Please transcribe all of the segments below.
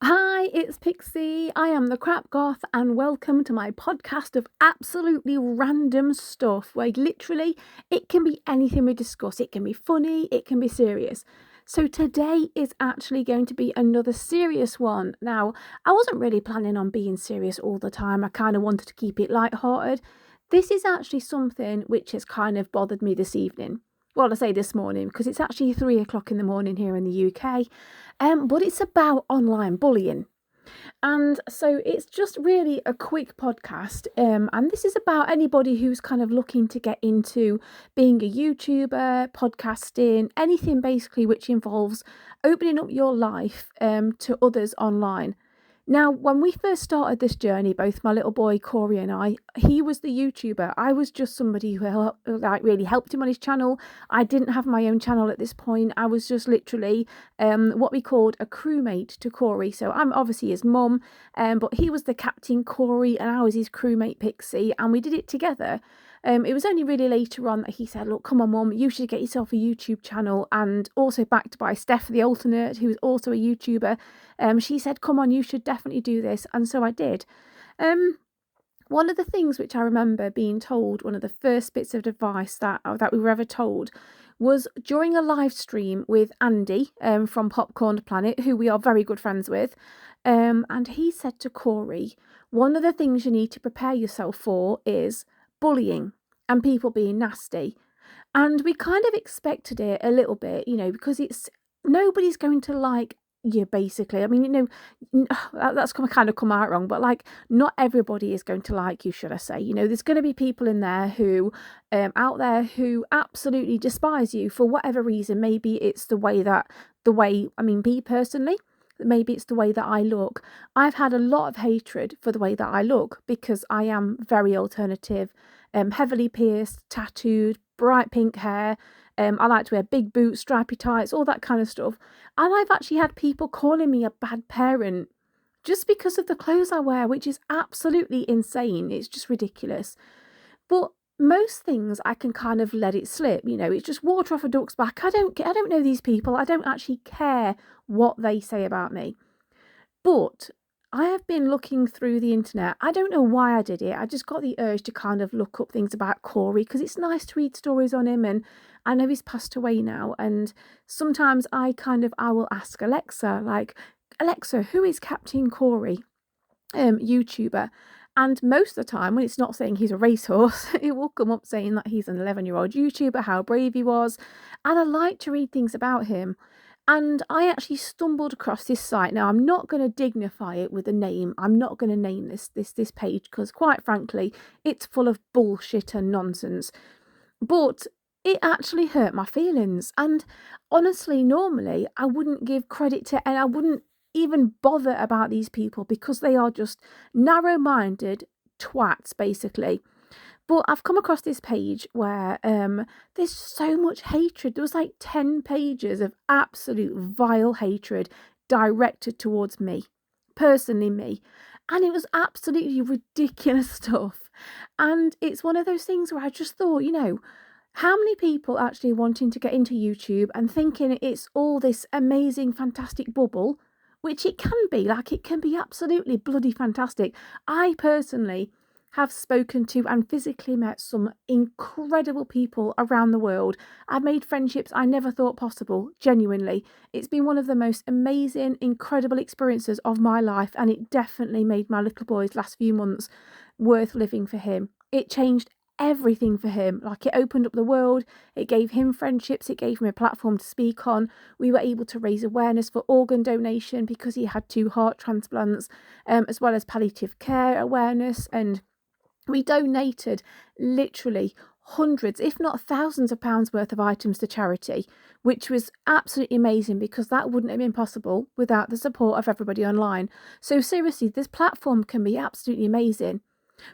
Hi, it's Pixie. I am the Crap Goth, and welcome to my podcast of absolutely random stuff where literally it can be anything we discuss. It can be funny, it can be serious. So today is actually going to be another serious one. Now, I wasn't really planning on being serious all the time. I kind of wanted to keep it lighthearted. This is actually something which has kind of bothered me this evening. Well, I say this morning because it's actually 3 o'clock in the morning here in the UK. But it's about online bullying. And so it's just really a quick podcast. And this is about anybody who's kind of looking to get into being a YouTuber, podcasting, anything basically which involves opening up your life to others online. Now, when we first started this journey, both my little boy Corey and I, he was the YouTuber. I was just somebody who really helped him on his channel. I didn't have my own channel at this point. I was just literally what we called a crewmate to Corey. So I'm obviously his mum, but he was the captain Corey and I was his crewmate Pixie, and we did it together. It was only really later on that he said, look, come on, Mum, you should get yourself a YouTube channel. And also backed by Steph the Alternate, who's also a YouTuber. She said, come on, you should definitely do this. And so I did. One of the things which I remember being told, one of the first bits of advice that we were ever told, was during a live stream with Andy from Popcorn Planet, who we are very good friends with. And he said to Corey, one of the things you need to prepare yourself for is bullying and people being nasty. And we kind of expected it a little bit, because nobody's going to like you, basically. I mean, that's kind of come out wrong, but like not everybody is going to like you, should I say. There's going to be people in there who out there who absolutely despise you for whatever reason. Maybe it's me personally, maybe it's the way that I look. I've had a lot of hatred for the way that I look because I am very alternative, heavily pierced, tattooed, bright pink hair. I like to wear big boots, stripy tights, all that kind of stuff. And I've actually had people calling me a bad parent just because of the clothes I wear, which is absolutely insane. It's just ridiculous. But most things I can kind of let it slip. It's just water off a duck's back. I don't know these people. I don't actually care what they say about me. But I have been looking through the internet. I don't know why I did it. I just got the urge to kind of look up things about Corey because it's nice to read stories on him, and I know he's passed away now. And sometimes I will ask Alexa, like, Alexa, who is Captain Corey, YouTuber? And most of the time, when it's not saying he's a racehorse, it will come up saying that he's an 11-year-old YouTuber, how brave he was. And I like to read things about him. And I actually stumbled across this site. Now, I'm not going to dignify it with a name. I'm not going to name this page because, quite frankly, it's full of bullshit and nonsense. But it actually hurt my feelings. And honestly, normally, I wouldn't give credit to, and I wouldn't even bother about these people because they are just narrow-minded twats, basically. But I've come across this page where there's so much hatred. There was like 10 pages of absolute vile hatred directed towards me, personally me. And it was absolutely ridiculous stuff. And it's one of those things where I just thought, how many people actually wanting to get into YouTube and thinking it's all this amazing, fantastic bubble, which it can be. Like, it can be absolutely bloody fantastic. I personally have spoken to and physically met some incredible people around the world. I've made friendships I never thought possible, genuinely. It's been one of the most amazing, incredible experiences of my life, and it definitely made my little boy's last few months worth living for him. It changed everything for him. Like, it opened up the world, it gave him friendships, it gave him a platform to speak on. We were able to raise awareness for organ donation because he had 2 heart transplants, as well as palliative care awareness, and we donated literally hundreds, if not thousands of pounds worth of items to charity, which was absolutely amazing because that wouldn't have been possible without the support of everybody online. So seriously, this platform can be absolutely amazing.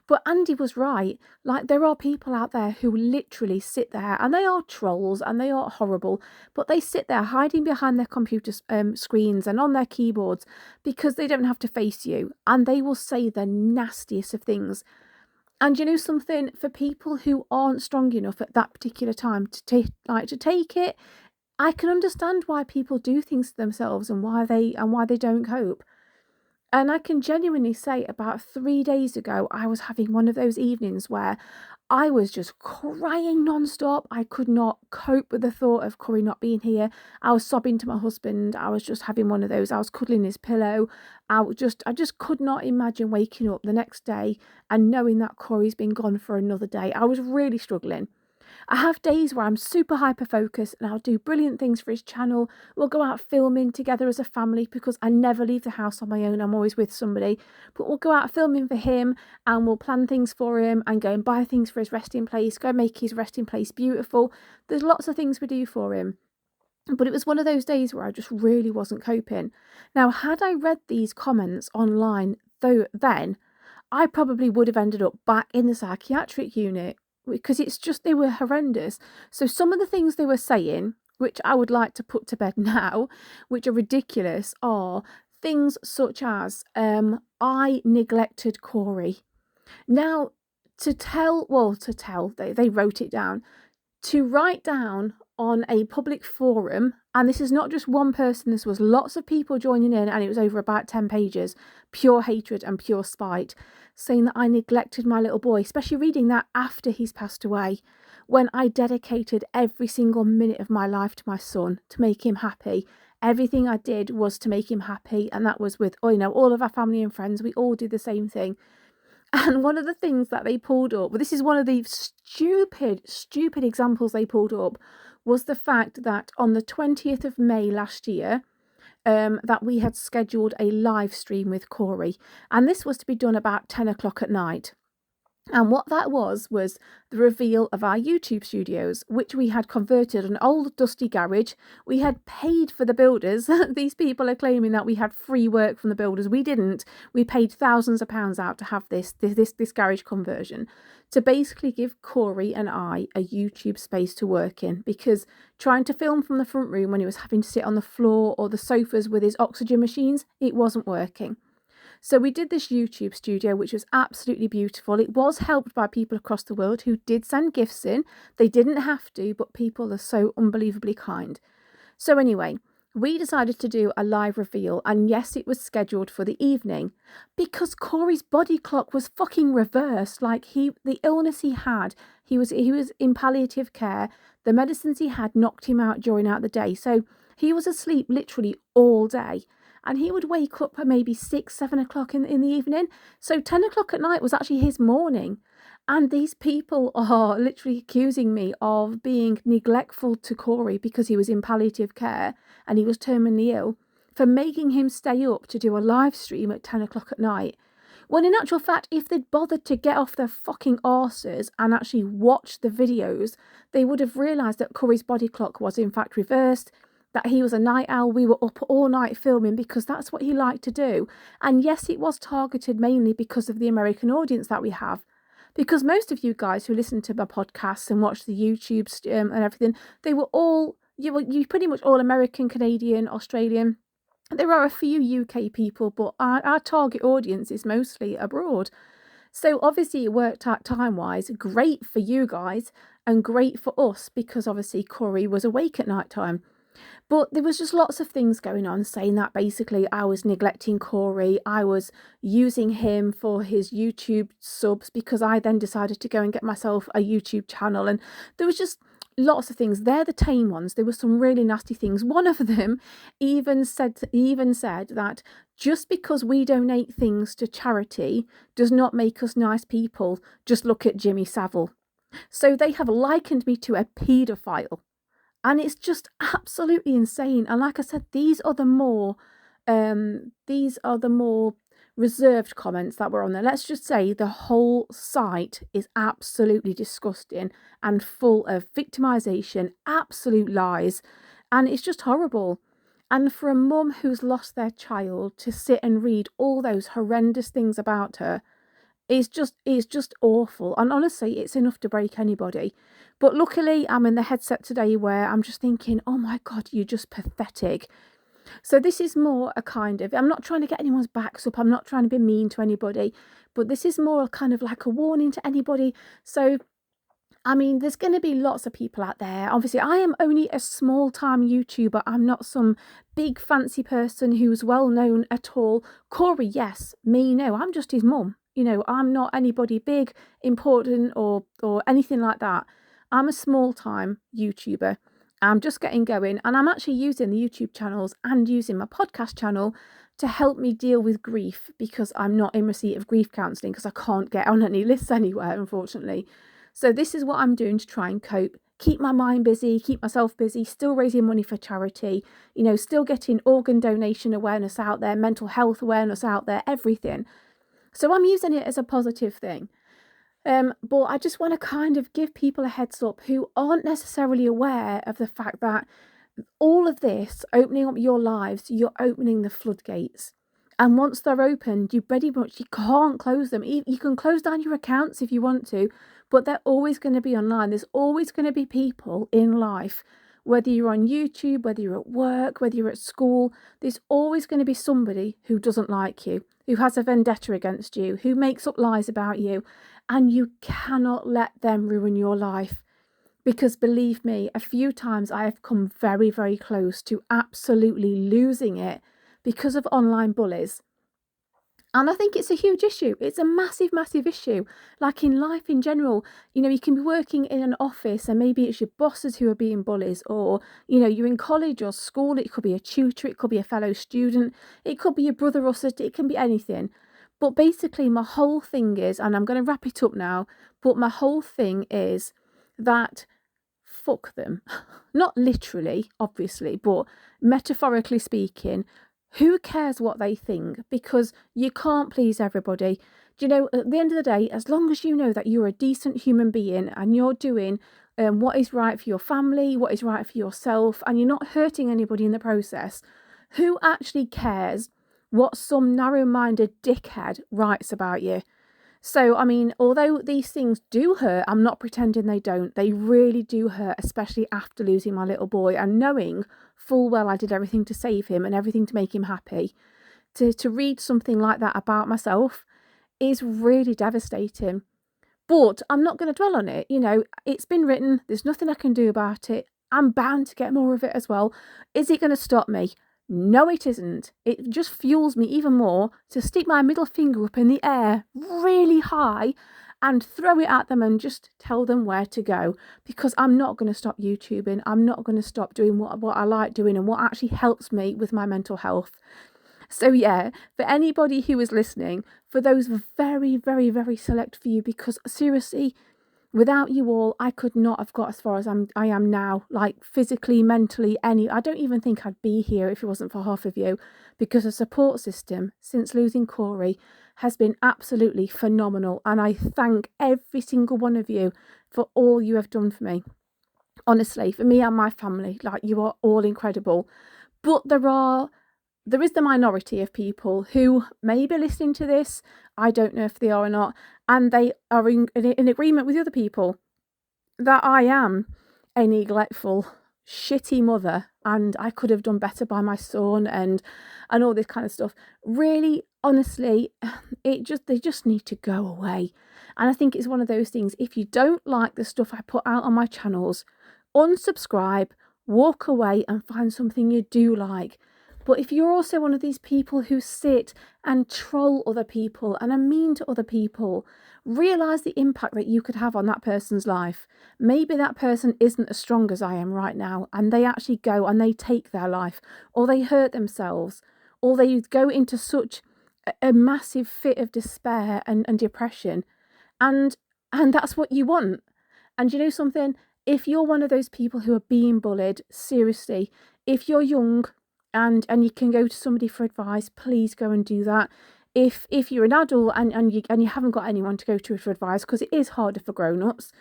But Andy was right. Like, there are people out there who literally sit there, and they are trolls and they are horrible, but they sit there hiding behind their computer screens and on their keyboards because they don't have to face you, and they will say the nastiest of things. And something, for people who aren't strong enough at that particular time to take it, I can understand why people do things to themselves and why they don't cope. And I can genuinely say about 3 days ago, I was having one of those evenings where I was just crying nonstop. I could not cope with the thought of Corey not being here. I was sobbing to my husband. I was just having one of those. I was cuddling his pillow. I just could not imagine waking up the next day and knowing that Corey's been gone for another day. I was really struggling. I have days where I'm super hyper focused and I'll do brilliant things for his channel. We'll go out filming together as a family because I never leave the house on my own. I'm always with somebody. But we'll go out filming for him and we'll plan things for him and go and buy things for his resting place, go make his resting place beautiful. There's lots of things we do for him. But it was one of those days where I just really wasn't coping. Now, had I read these comments online, then I probably would have ended up back in the psychiatric unit because they were horrendous. So some of the things they were saying, which I would like to put to bed now, which are ridiculous, are things such as, I neglected Corey. Now, they wrote it down. To write down on a public forum, and this is not just one person, this was lots of people joining in, and it was over about 10 pages, pure hatred and pure spite, saying that I neglected my little boy, especially reading that after he's passed away, when I dedicated every single minute of my life to my son, to make him happy. Everything I did was to make him happy, and that was with, all of our family and friends. We all did the same thing. And one of the things that they pulled up, this is one of the stupid examples they pulled up, was the fact that on the 20th of May last year, that we had scheduled a live stream with Corey. And this was to be done about 10 o'clock at night. And what that was the reveal of our YouTube studios, which we had converted an old dusty garage. We had paid for the builders. These people are claiming that we had free work from the builders. We didn't. We paid thousands of pounds out to have this garage conversion to basically give Corey and I a YouTube space to work in, because trying to film from the front room when he was having to sit on the floor or the sofas with his oxygen machines, it wasn't working. So we did this YouTube studio, which was absolutely beautiful. It was helped by people across the world who did send gifts in. They didn't have to, but people are so unbelievably kind. So anyway, we decided to do a live reveal, and yes, it was scheduled for the evening because Corey's body clock was fucking reversed. Like the illness he had, he was in palliative care. The medicines he had knocked him out during the day. So he was asleep literally all day. And he would wake up at maybe 6, 7 o'clock in the evening. So 10 o'clock at night was actually his morning. And these people are literally accusing me of being neglectful to Corey because he was in palliative care and he was terminally ill, for making him stay up to do a live stream at 10 o'clock at night. When in actual fact, if they'd bothered to get off their fucking arses and actually watch the videos, they would have realised that Corey's body clock was in fact reversed, that he was a night owl. We were up all night filming because that's what he liked to do. And yes, it was targeted mainly because of the American audience that we have. Because most of you guys who listen to my podcasts and watch the YouTubes and everything, they were all, you pretty much all American, Canadian, Australian. There are a few UK people, but our target audience is mostly abroad. So obviously it worked out time-wise, great for you guys and great for us because obviously Corey was awake at night time. But there was just lots of things going on saying that basically I was neglecting Corey. I was using him for his YouTube subs because I then decided to go and get myself a YouTube channel. And there was just lots of things. They're the tame ones. There were some really nasty things. One of them even said that just because we donate things to charity does not make us nice people. Just look at Jimmy Savile. So they have likened me to a paedophile. And it's just absolutely insane. And like I said, these are the more reserved comments that were on there. Let's just say the whole site is absolutely disgusting and full of victimization, absolute lies, and it's just horrible. And for a mum who's lost their child to sit and read all those horrendous things about her, it's just awful. And honestly, it's enough to break anybody. But luckily, I'm in the headset today where I'm just thinking, oh my God, you're just pathetic. So this is more a kind of, I'm not trying to get anyone's backs up. I'm not trying to be mean to anybody. But this is more kind of like a warning to anybody. So I mean, there's going to be lots of people out there. Obviously, I am only a small-time YouTuber. I'm not some big fancy person who's well known at all. Corey, yes. Me, no. I'm just his mum. I'm not anybody big, important, or anything like that. I'm a small-time YouTuber. I'm just getting going, and I'm actually using the YouTube channels and using my podcast channel to help me deal with grief, because I'm not in receipt of grief counselling because I can't get on any lists anywhere, unfortunately. So this is what I'm doing to try and cope, keep my mind busy, keep myself busy, still raising money for charity, still getting organ donation awareness out there, mental health awareness out there, everything. So I'm using it as a positive thing. But I just want to kind of give people a heads up who aren't necessarily aware of the fact that all of this, opening up your lives, you're opening the floodgates. And once they're opened, you can't close them. You can close down your accounts if you want to, but they're always going to be online. There's always going to be people in life, whether you're on YouTube, whether you're at work, whether you're at school, there's always going to be somebody who doesn't like you, who has a vendetta against you, who makes up lies about you, and you cannot let them ruin your life. Because believe me, a few times I have come very, very close to absolutely losing it because of online bullies. And I think it's a huge issue. It's a massive, massive issue. Like in life in general, you can be working in an office and maybe it's your bosses who are being bullies, or, you're in college or school. It could be a tutor, it could be a fellow student, it could be your brother or sister, it can be anything. But basically my whole thing is, and I'm going to wrap it up now, but my whole thing is that fuck them. Not literally, obviously, but metaphorically speaking, who cares what they think? Because you can't please everybody. At the end of the day, as long as you know that you're a decent human being and you're doing what is right for your family, what is right for yourself, and you're not hurting anybody in the process, who actually cares what some narrow-minded dickhead writes about you? So, I mean, although these things do hurt, I'm not pretending they don't. They really do hurt, especially after losing my little boy and knowing full well I did everything to save him and everything to make him happy. To read something like that about myself is really devastating. But I'm not going to dwell on it. It's been written. There's nothing I can do about it. I'm bound to get more of it as well. Is it going to stop me? No, it isn't. It just fuels me even more to stick my middle finger up in the air really high and throw it at them and just tell them where to go, because I'm not going to stop YouTubing. I'm not going to stop doing what I like doing and what actually helps me with my mental health. So yeah, for anybody who is listening, for those very, very, very select few, because seriously, without you all, I could not have got as far as I am now, like physically, mentally, I don't even think I'd be here if it wasn't for half of you, because the support system since losing Corey has been absolutely phenomenal. And I thank every single one of you for all you have done for me. Honestly, for me and my family, like, you are all incredible. But there is the minority of people who may be listening to this. I don't know if they are or not, and they are in agreement with other people that I am a neglectful, shitty mother, and I could have done better by my son and all this kind of stuff. Really, honestly, they just need to go away. And I think it's one of those things, if you don't like the stuff I put out on my channels, unsubscribe, walk away and find something you do like. But if you're also one of these people who sit and troll other people and are mean to other people, realise the impact that you could have on that person's life. Maybe that person isn't as strong as I am right now, and they actually go and they take their life, or they hurt themselves, or they go into such a massive fit of despair and depression. And that's what you want. And you know something? If you're one of those people who are being bullied, seriously, if you're young, and you can go to somebody for advice, please go and do that. If you're an adult and you haven't got anyone to go to for advice, because it is harder for grown-ups,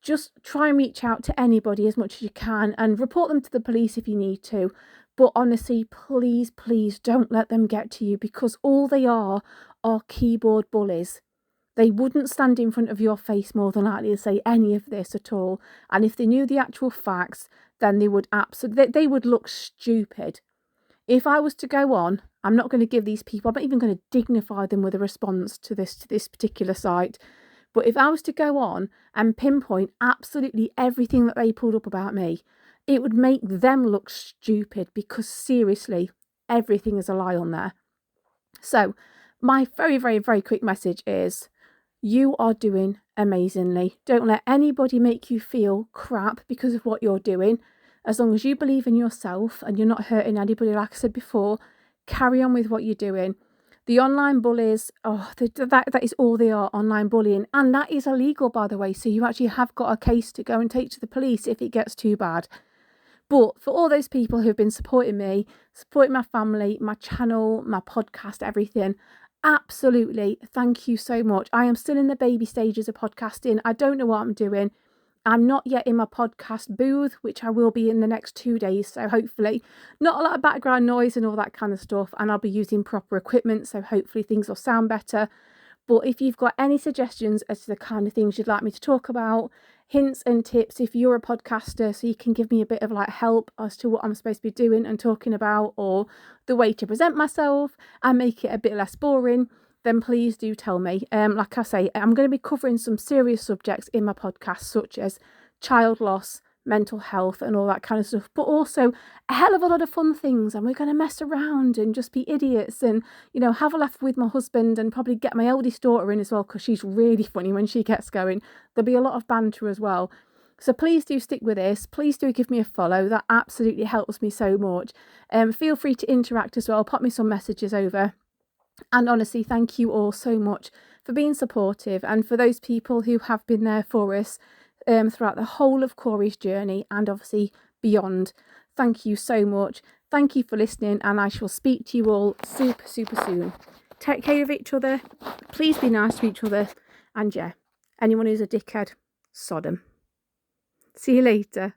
just try and reach out to anybody as much as you can and report them to the police if you need to. But honestly, please don't let them get to you, because all they are keyboard bullies. They wouldn't stand in front of your face more than likely to say any of this at all. And if they knew the actual facts, then they would they would look stupid. If I was to go on, I'm not going to give these people, I'm not even going to dignify them with a response to this particular site. But if I was to go on and pinpoint absolutely everything that they pulled up about me, it would make them look stupid, because seriously, everything is a lie on there. So my very, very, very quick message is, you are doing amazingly. Don't let anybody make you feel crap because of what you're doing. As long as you believe in yourself and you're not hurting anybody, like I said before, carry on with what you're doing. The online bullies, that is all they are, online bullying. And that is illegal, by the way. So you actually have got a case to go and take to the police if it gets too bad. But for all those people who've been supporting me, supporting my family, my channel, my podcast, everything, absolutely, thank you so much. I am still in the baby stages of podcasting. I don't know what I'm doing. I'm not yet in my podcast booth, which I will be in the next 2 days. So hopefully not a lot of background noise and all that kind of stuff. And I'll be using proper equipment. So hopefully things will sound better. But if you've got any suggestions as to the kind of things you'd like me to talk about, hints and tips if you're a podcaster, so you can give me a bit of like help as to what I'm supposed to be doing and talking about, or the way to present myself and make it a bit less boring, then please do tell me. Like I say, I'm going to be covering some serious subjects in my podcast, such as child loss, mental health and all that kind of stuff, but also a hell of a lot of fun things. And we're going to mess around and just be idiots and, you know, have a laugh with my husband, and probably get my eldest daughter in as well, because she's really funny when she gets going. There'll be a lot of banter as well. So please do stick with this. Please do give me a follow. That absolutely helps me so much. Feel free to interact as well. Pop me some messages over. And honestly, thank you all so much for being supportive, and for those people who have been there for us throughout the whole of Corey's journey and obviously beyond. Thank you so much. Thank you for listening, and I shall speak to you all super, super soon. Take care of each other. Please be nice to each other. And yeah, anyone who's a dickhead, sod 'em. See you later.